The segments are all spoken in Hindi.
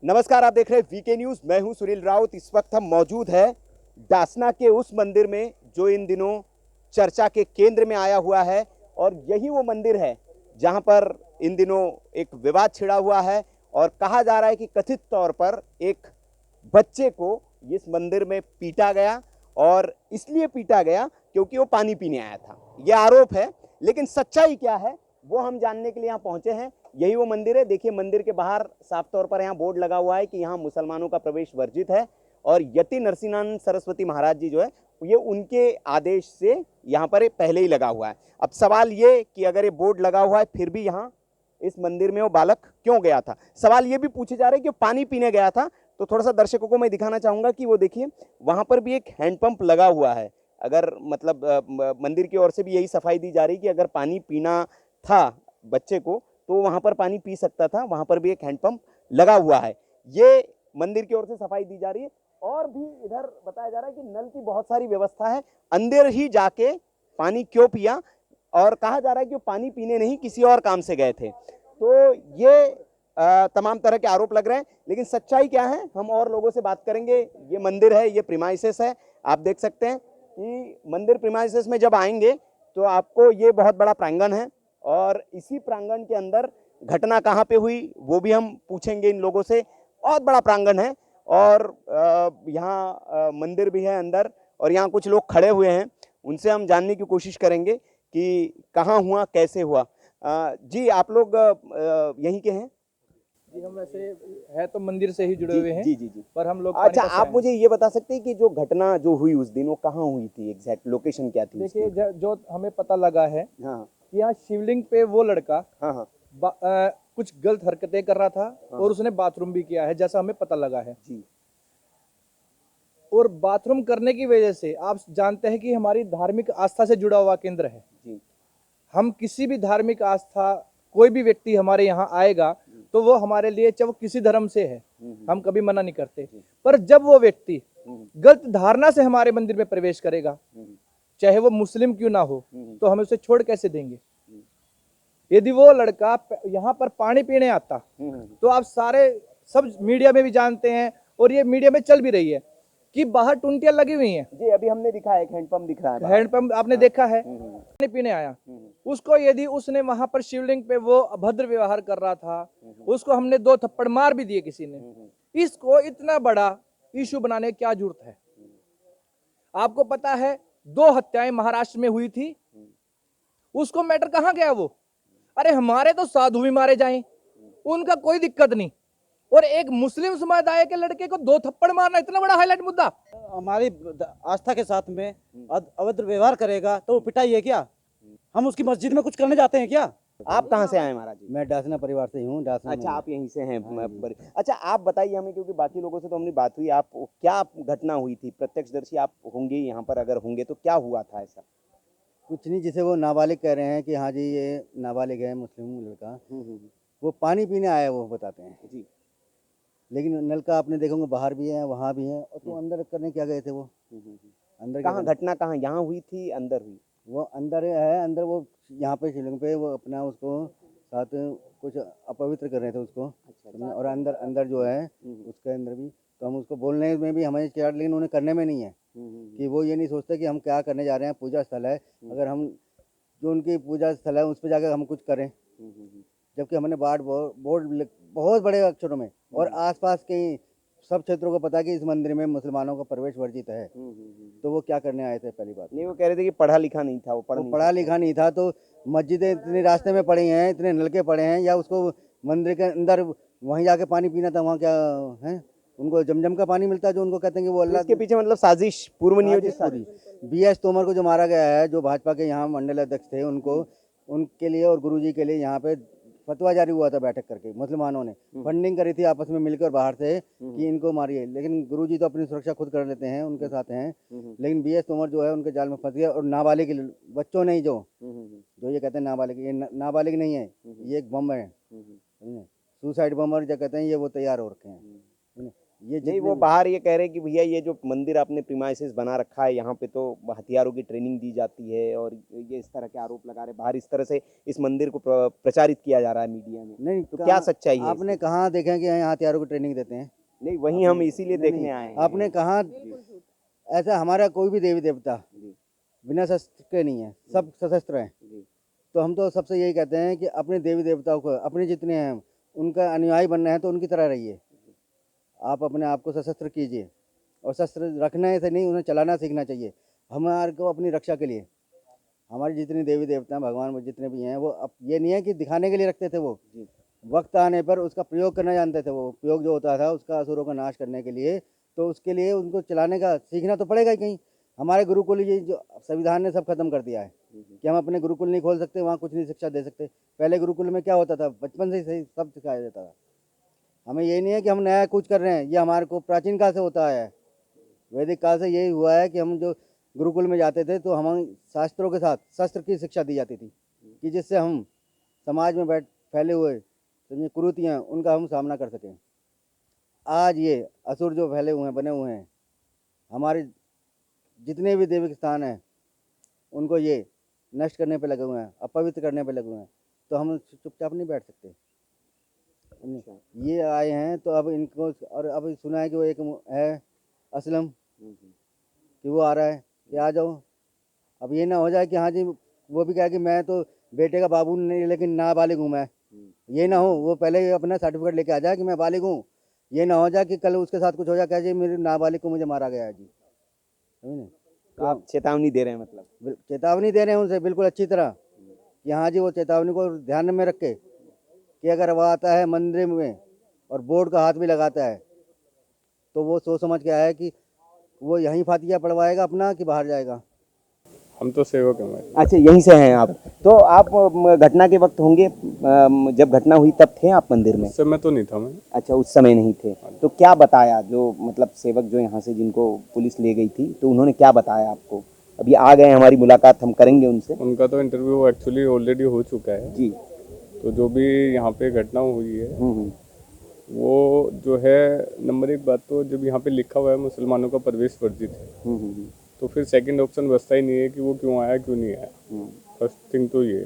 नमस्कार, आप देख रहे हैं वीके न्यूज। मैं हूं सुनील राउत। इस वक्त हम मौजूद है डासना के उस मंदिर में जो इन दिनों चर्चा के केंद्र में आया हुआ है, और यही वो मंदिर है जहां पर इन दिनों एक विवाद छिड़ा हुआ है और कहा जा रहा है कि कथित तौर पर एक बच्चे को इस मंदिर में पीटा गया, और इसलिए पीटा गया क्योंकि वो पानी पीने आया था। ये आरोप है, लेकिन सच्चाई क्या है वो हम जानने के लिए यहाँ पहुंचे हैं। यही वो मंदिर है। देखिए, मंदिर के बाहर साफ तौर पर यहाँ बोर्ड लगा हुआ है कि यहाँ मुसलमानों का प्रवेश वर्जित है, और यति नरसिंहानंद सरस्वती महाराज जी जो है ये उनके आदेश से यहाँ पर पहले ही लगा हुआ है। अब सवाल ये कि अगर ये बोर्ड लगा हुआ है फिर भी यहाँ इस मंदिर में वो बालक क्यों गया था। सवाल ये भी पूछे जा रहे हैं कि पानी पीने गया था। तो थोड़ा सा दर्शकों को मैं दिखाना चाहूंगा कि वो देखिए, वहां पर भी एक हैंडपंप लगा हुआ है। अगर मतलब मंदिर की ओर से भी यही सफाई दी जा रही कि अगर पानी पीना था बच्चे को तो वहां पर पानी पी सकता था। वहां पर भी एक हैंडपंप लगा हुआ है। ये मंदिर की ओर से सफाई दी जा रही है। और भी इधर बताया जा रहा है कि नल की बहुत सारी व्यवस्था है। अंदर ही जाके पानी क्यों पिया, और कहा जा रहा है कि वो पानी पीने नहीं किसी और काम से गए थे। तो ये तमाम तरह के आरोप लग रहे हैं, लेकिन सच्चाई क्या है हम और लोगों से बात करेंगे। ये मंदिर है, ये प्रीमाइसेस है। आप देख सकते हैं कि मंदिर प्रीमाइसेस में जब आएंगे तो आपको ये बहुत बड़ा प्रांगण है, और इसी प्रांगण के अंदर घटना कहाँ पे हुई वो भी हम पूछेंगे इन लोगों से। बहुत बड़ा प्रांगण है, और यहाँ मंदिर भी है अंदर, और यहाँ कुछ लोग खड़े हुए हैं। उनसे हम जानने की कोशिश करेंगे कि कहाँ हुआ, कैसे हुआ। जी, आप लोग यहीं के हैं? जी, हम वैसे है तो मंदिर से ही जुड़े जी हुए हैं। जी जी जी। पर हम लोग अच्छा, पानीपत से आप आए मुझे हैं। ये बता सकते हैं कि जो घटना जो हुई उस दिन वो कहाँ हुई थी, एग्जैक्ट लोकेशन क्या थी देखिए, उसकी? जो हमें पता लगा है हाँ कि यहाँ शिवलिंग पे वो लड़का हाँ हाँ कुछ गलत हरकतें कर रहा था हाँ। और उसने बाथरूम भी किया है, जैसा हमें पता लगा है। जी और बाथरूम करने की वजह से आप जानते हैं कि हमारी धार्मिक आस्था से जुड़ा हुआ केंद्र है। जी। हम किसी भी धार्मिक आस्था, कोई भी व्यक्ति हमारे यहाँ आएगा तो वो हमारे लिए, चाहे वो किसी धर्म से है, हम कभी मना नहीं करते। पर जब वो व्यक्ति गलत धारणा से हमारे मंदिर में प्रवेश करेगा, चाहे वो मुस्लिम क्यों ना हो, तो हम उसे छोड़ कैसे देंगे। यदि वो लड़का यहाँ पर पानी पीने आता तो आप सारे सब मीडिया में भी जानते हैं, और ये मीडिया में चल भी रही है कि बाहर टुंटियां लगी हुई हैं। जी, अभी हमने दिखा है, एक हैंडपंप दिख रहा है बाहर। हैंडपंप आपने देखा है। पानी पीने आया, उसको यदि उसने वहां पर शिवलिंग पे वो अभद्र व्यवहार कर रहा था, उसको हमने 2 थप्पड़ मार भी दिए किसी ने। इसको इतना बड़ा इशू बनाने की क्या जरूरत है। आपको पता है 2 हत्याएं महाराष्ट्र में हुई थी, उसको मैटर कहां गया वो। अरे हमारे तो साधु भी मारे जाएं, उनका कोई दिक्कत नहीं, और एक मुस्लिम समुदाय के लड़के को 2 थप्पड़ मारना इतना बड़ा हाईलाइट मुद्दा। हमारी आस्था के साथ में अभद्र व्यवहार करेगा तो वो पिटाई है क्या? हम उसकी मस्जिद में कुछ करने जाते हैं क्या? आप कहाँ से आए महाराज जी? मैं डासना परिवार से ही हूँ। डासना अच्छा, में आप यहीं से हैं। अच्छा, आप बताइए हमें, क्योंकि बाकी लोगों से तो हमने बात हुई, आप क्या घटना हुई थी? प्रत्यक्षदर्शी आप होंगे यहाँ पर, अगर होंगे तो क्या हुआ था ऐसा? कुछ नहीं, जिसे वो नाबालिग कह रहे हैं कि हाँ जी ये नाबालिग है, मुस्लिम लड़का, वो पानी पीने आया वो बताते हैं जी। लेकिन नलका आपने देखोगे बाहर भी है, वहाँ भी है, और तो अंदर करने क्या गए थे वो? अंदर क्या कहाँ करने? घटना कहाँ, यहाँ हुई थी, अंदर हुई? वो अंदर है, अंदर वो यहाँ पे शिवलिंग पे वो अपना उसको साथ कुछ अपवित्र कर रहे थे उसको। अच्छा। और अंदर अंदर जो है उसके अंदर भी, तो हम उसको बोलने में भी हमें चिढ़, लेकिन उन्हें करने में नहीं है कि वो ये नहीं सोचते कि हम क्या करने जा रहे हैं। पूजा स्थल है, अगर हम जो उनकी पूजा स्थल है उस पर जाकर हम कुछ करें, जबकि हमने बोर्ड बहुत बड़े अक्षरों में, और आसपास के सब क्षेत्रों को पता है कि इस मंदिर में मुसलमानों का प्रवेश वर्जित है। तो वो क्या करने आए थे? पहली बात नहीं, वो कह रहे थे कि पढ़ा लिखा नहीं था, वो पढ़ा लिखा नहीं था, तो मस्जिदें इतने रास्ते में पड़ी हैं, इतने नलके पड़े हैं, या उसको मंदिर के अंदर वहीं जाके पानी पीना था? वहाँ क्या है, उनको जमजम का पानी मिलता है जो उनको कहते हैं कि वो अल्लाह इसके पीछे मतलब साजिश, पूर्व नियोजित साजिश। BS तोमर को जो मारा गया है, जो भाजपा के यहाँ मंडल अध्यक्ष थे, उनको उनके लिए और गुरुजी के लिए यहाँ पे फतवा जारी हुआ था बैठक करके। मुसलमानों ने फंडिंग करी थी आपस में मिलकर बाहर से कि इनको मारिए, लेकिन गुरुजी तो अपनी सुरक्षा खुद कर लेते हैं, उनके साथ हैं। लेकिन BS तोमर जो है उनके जाल में फंस गया, और नाबालिग बच्चों नहीं, जो ये कहते हैं नाबालिग, ये नाबालिग नहीं है, ये एक बम है, सुसाइड बम, और जो कहते हैं ये वो तैयार हो रखे हैं। ये नहीं, वो बाहर ये कह रहे हैं कि भैया ये जो मंदिर आपने प्रीमाइसेस बना रखा है यहाँ पे तो हथियारों की ट्रेनिंग दी जाती है, और ये इस तरह के आरोप लगा रहे हैं बाहर, इस तरह से इस मंदिर को प्रचारित किया जा रहा है मीडिया में। नहीं, तो क्या सच्चाई है आपने इसकी? कहाँ देखा कि यहाँ हथियारों की ट्रेनिंग देते हैं? नहीं, वही हम इसीलिए नहीं, देखने आए हैं। आपने कहाँ? ऐसा हमारा कोई भी देवी देवता जी, बिना शस्त्र के नहीं है, सब सशस्त्र हैं। जी, तो हम तो सबसे यही कहते हैं कि अपने देवी देवताओं को, अपने जितने हैं उनका अनुयायी बनना है तो उनकी तरह रहिए। आप अपने आप को सशस्त्र कीजिए, और शस्त्र रखने से नहीं, उन्हें चलाना सीखना चाहिए हमारे को अपनी रक्षा के लिए। हमारी जितनी देवी देवता हैं, भगवान वो जितने भी हैं, वो अब ये नहीं है कि दिखाने के लिए रखते थे, वो जी, वक्त आने पर उसका प्रयोग करना जानते थे। वो प्रयोग जो होता था उसका असुरों का नाश करने के लिए, तो उसके लिए उनको चलाने का सीखना तो पड़ेगा ही कहीं। हमारे गुरुकुल ये जो संविधान ने सब खत्म कर दिया है कि हम अपने गुरुकुल नहीं खोल सकते, वहाँ कुछ नहीं शिक्षा दे सकते। पहले गुरुकुल में क्या होता था, बचपन से ही सही सब सिखाया जाता था। हमें ये नहीं है कि हम नया कुछ कर रहे हैं, ये हमारे को प्राचीन काल से होता है। वैदिक काल से यही हुआ है कि हम जो गुरुकुल में जाते थे तो हम शास्त्रों के साथ शस्त्र की शिक्षा दी जाती थी, कि जिससे हम समाज में फैले हुए समझिए कुरीतियाँ, उनका हम सामना कर सकें। आज ये असुर जो फैले हुए हैं, बने हुए हैं, हमारे जितने भी देवी स्थान हैं उनको ये नष्ट करने पे लगे हुए हैं, अपवित्र करने पे लगे हुए हैं, तो हम चुपचाप नहीं बैठ सकते। ये आए हैं तो अब इनको, और अब सुना है कि वो एक है असलम, कि वो आ रहा है कि आ जाओ। अब ये ना हो जाए कि हाँ जी, वो भी कहे कि मैं तो बेटे का बाबू नहीं लेकिन नाबालिग हूँ मैं। ये ना हो, वो पहले ही अपना सर्टिफिकेट लेके आ जाए कि मैं बालिग हूँ। ये ना हो जाए कि कल उसके साथ कुछ हो जाए, कहे जी मेरे नाबालिग को मुझे मारा गया है जी। समझे? तो आप चेतावनी दे रहे हैं मतलब? चेतावनी दे रहे हैं उनसे बिल्कुल अच्छी तरह कि हाँ जी, वो चेतावनी को ध्यान में रख के कि अगर वो आता है मंदिर में और बोर्ड का हाथ भी लगाता है तो वो सोच समझ के आया कि वो यहीं फातिया पढ़वाएगा अपना कि बाहर जाएगा। हम तो सेवक हैं भाई। अच्छा, यहीं से हैं आप? तो आप घटना के वक्त होंगे, जब घटना हुई तब थे आप मंदिर में? उस समय तो नहीं था मैं। अच्छा, उस समय नहीं थे। तो क्या बताया जो मतलब सेवक जो यहाँ से जिनको पुलिस ले गई थी, तो उन्होंने क्या बताया आपको? अभी आ गए, हमारी मुलाकात हम करेंगे उनसे। उनका तो इंटरव्यू एक्चुअली ऑलरेडी हो चुका है जी। तो जो भी यहाँ पे घटना हुई है हम्म, वो जो है, नंबर एक बात तो जब यहाँ पे लिखा हुआ है मुसलमानों का प्रवेश वर्जित है, हम्म, तो फिर सेकंड ऑप्शन बचता ही नहीं है कि वो क्यों आया क्यों नहीं आया। फर्स्ट थिंग तो ये।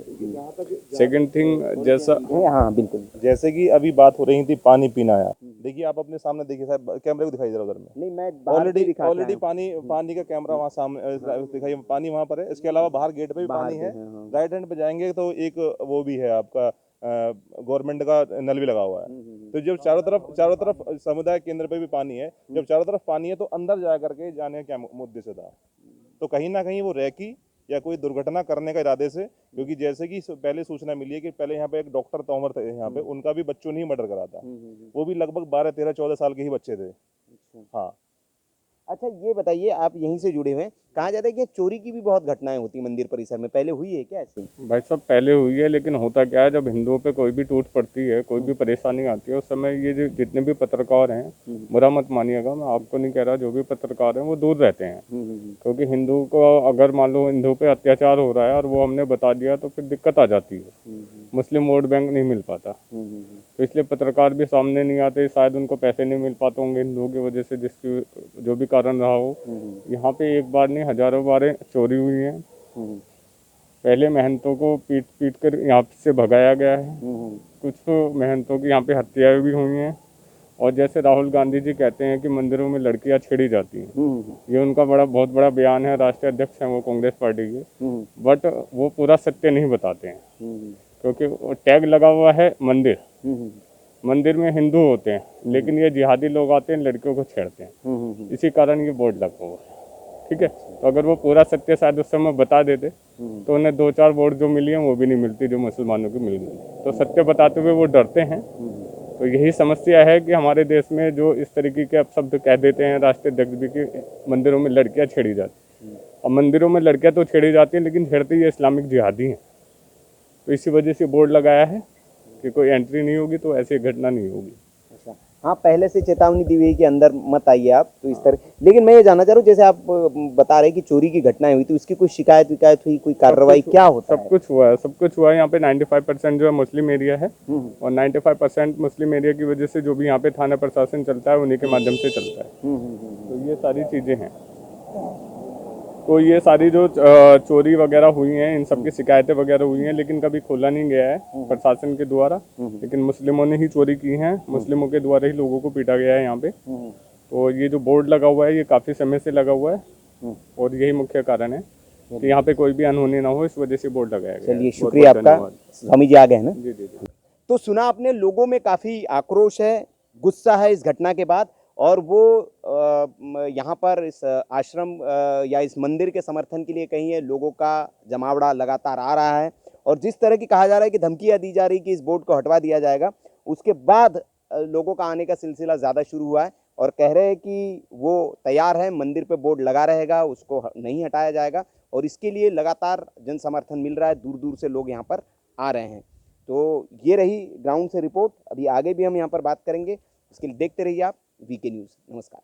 सेकंड थिंग जैसा, हाँ बिल्कुल। जैसे कि अभी बात हो रही थी पानी पीना आया, देखिए आप अपने सामने देखिए साहब, कैमरे को दिखाई जरा उधर में। नहीं, मैं बाहर से दिखाता ऑलरेडी हूँ। पानी का कैमरा वहाँ सामने दिखाइए, पानी वहाँ पर है। इसके अलावा बाहर गेट पे भी बाहर पानी पे है। है, हाँ। राइट हैंड पे जाएंगे तो एक वो भी है आपका, गवर्नमेंट का नल भी लगा हुआ है। तो जब चारों तरफ समुदाय केंद्र पे भी पानी है, जब चारों तरफ पानी है तो अंदर जा करके जाने का क्या मुद्दे से था? तो कहीं ना कहीं वो रैकी या कोई दुर्घटना करने का इरादे से, क्योंकि जैसे कि पहले सूचना मिली है कि पहले यहाँ पे एक डॉक्टर तोमर थे यहाँ पे, उनका भी बच्चों ने ही मर्डर करा था। वो भी लगभग 12, 13, 14 साल के ही बच्चे थे। हाँ। अच्छा, ये बताइए, आप यहीं से जुड़े हुए हैं, कहा जाता है कि चोरी की भी बहुत घटनाएं होती मंदिर परिसर में, पहले हुई है क्या ऐसी? भाई साहब पहले हुई है, लेकिन होता क्या है, जब हिंदुओं पे कोई भी टूट पड़ती है, कोई भी परेशानी आती है, उस समय ये जो जितने भी पत्रकार हैं, बुरा मत मानिएगा, मैं आपको नहीं कह रहा, जो भी पत्रकार हैं वो दूर रहते हैं। क्योंकि हिंदू को अगर मान लो हिंदू पे अत्याचार हो रहा है और वो हमने बता दिया तो फिर दिक्कत आ जाती है। मुस्लिम वोट बैंक नहीं मिल पाता, तो इसलिए पत्रकार भी सामने नहीं आते। शायद उनको पैसे नहीं मिल पाते होंगे हिंदुओं की वजह से, जिसकी जो भी कारण रहा हो। यहाँ पे एक बार नहीं हजारों बार चोरी हुई है। पहले महंतों को पीट पीट कर यहाँ से भगाया गया है, कुछ महंतों की यहाँ पे हत्याएं भी हुई हैं। और जैसे राहुल गांधी जी कहते हैं कि मंदिरों में लड़कियां छेड़ी जाती हैं, ये उनका बहुत बड़ा बयान है, राष्ट्रीय अध्यक्ष हैं वो कांग्रेस पार्टी के, बट वो पूरा सत्य नहीं बताते हैं। क्योंकि वो टैग लगा हुआ है मंदिर, मंदिर में हिंदू होते हैं, लेकिन ये जिहादी लोग आते हैं लड़कियों को छेड़ते हैं, इसी कारण ये बोर्ड लगा हुआ है। ठीक है, तो अगर वो पूरा सत्य शायद उस समय बता देते तो उन्हें 2-4 वोट जो मिली हैं वो भी नहीं मिलती जो मुसलमानों की मिल गई। तो सत्य बताते हुए वो डरते हैं। तो यही समस्या है कि हमारे देश में जो इस तरीके के अपशब्द कह देते हैं राष्ट्रीय अध्यक्ष भी कि मंदिरों में लड़कियां छेड़ी जाती, और मंदिरों में लड़कियां तो छेड़ी जाती हैं लेकिन छेड़ते ये इस्लामिक जिहादी हैं। तो इसी वजह से बोर्ड लगाया है कि कोई एंट्री नहीं होगी तो ऐसी घटना नहीं होगी। अच्छा, हाँ, पहले से चेतावनी दी हुई है कि अंदर मत आइए आप, तो इस तरह। लेकिन मैं ये जानना चाह रहा हूँ, जैसे आप बता रहे कि चोरी की घटनाएं हुई, तो इसकी कोई शिकायत विकायत हुई, कोई कार्रवाई क्या होता सब है? कुछ हुआ है, सब कुछ हुआ है। यहाँ पे 95% जो है मुस्लिम एरिया है, और 95% मुस्लिम एरिया की वजह से जो भी यहाँ पे थाना प्रशासन चलता है उन्हीं के माध्यम से चलता है। तो ये सारी चीज़ें हैं। तो ये सारी जो चोरी वगैरह हुई हैं, इन सब की शिकायतें वगैरह हुई हैं, लेकिन कभी खोला नहीं गया है प्रशासन के द्वारा। लेकिन मुस्लिमों ने ही चोरी की हैं, मुस्लिमों के द्वारा ही लोगों को पीटा गया है यहाँ पे। तो ये जो बोर्ड लगा हुआ है ये काफ़ी समय से लगा हुआ है, और यही मुख्य कारण है कि यहाँ पे कोई भी अनहोनी ना हो, इस वजह से बोर्ड लगाया गया है। चलिए, बहुत शुक्रिया बहुत आपका। धन्यवाद। स्वामी जी आ गए हैं ना? जी जी जी। तो सुना आपने, लोगों में काफी आक्रोश है, गुस्सा है इस घटना के बाद, और वो यहाँ पर इस आश्रम या इस मंदिर के समर्थन के लिए कहीं है, लोगों का जमावड़ा लगातार आ रहा है। और जिस तरह की कहा जा रहा है कि धमकियां दी जा रही कि इस बोर्ड को हटवा दिया जाएगा, उसके बाद लोगों का आने का सिलसिला ज़्यादा शुरू हुआ है, और कह रहे हैं कि वो तैयार है, मंदिर पे बोर्ड लगा रहेगा, उसको नहीं हटाया जाएगा। और इसके लिए लगातार जन समर्थन मिल रहा है, दूर दूर से लोग यहाँ पर आ रहे हैं। तो ये रही ग्राउंड से रिपोर्ट। अभी आगे भी हम यहाँ पर बात करेंगे, इसके लिए देखते रहिए आप वीके न्यूज़। नमस्कार।